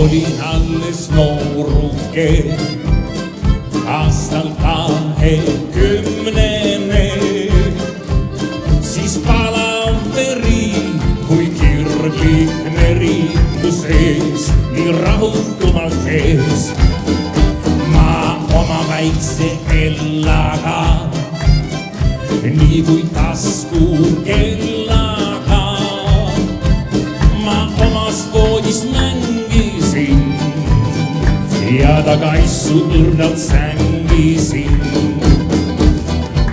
olin alles nooruke, aastal 20. Siis palav veri, kui kirglik meri mu sees nii rahutumalt kees. Ma oma väikse Ellaga, nii kui tasku kellaga, ma omas voodis mängisin ja tagaissu õrnalt sängisin.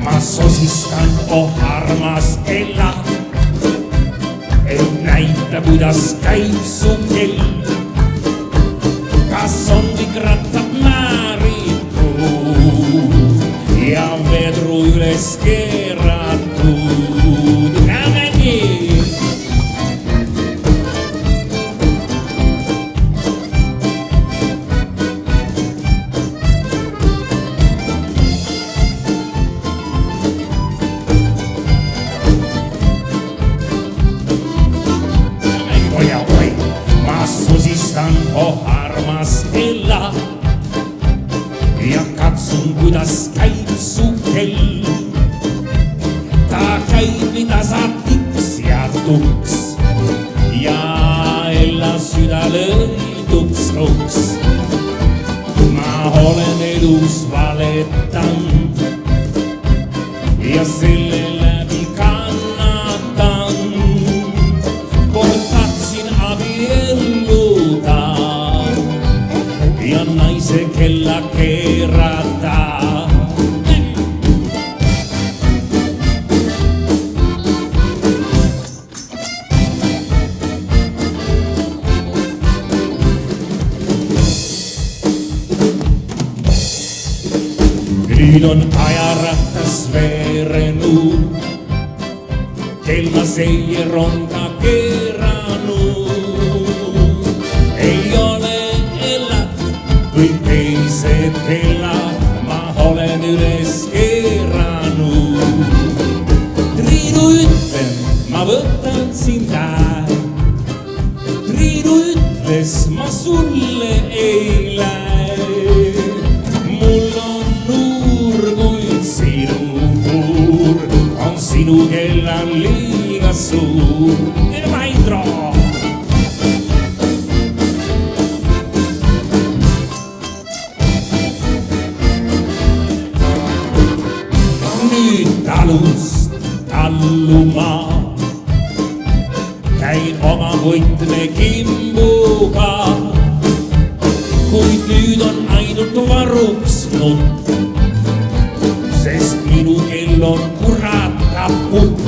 Ma sosistan, oh armas Ella, et näita, kuidas käib su kell. Kas on vikratab määritud ja vedru üles keeratud? Nämegi! Sosistan, oh armas Ella, ja katsun, kuidas käib su kell. Ta käib, mida sa tiks ja tuks, ja Ella süda lõiduks. Ma olen elus valetanud ja selle läbi kannatan. Kord tahtsin abielluda ja naise kella keerata. Nüüd on ajarattas veerenud, kelmaseier on ka keeranud. Ei ole Ellat, kõik teised kellad ma olen üles keeranud. Triinu ütlen, ma võtan sind käe. Triinu ütles, ma sulle ei lähe. Mul on nuur, kuid sinu puur on sinu kella liiga suur. Maestro! Nüüd talust tallumaa käin oma võtmekimbuga, kuid nüüd on ainult varuks nutt, sest minu kell on kurat kaput.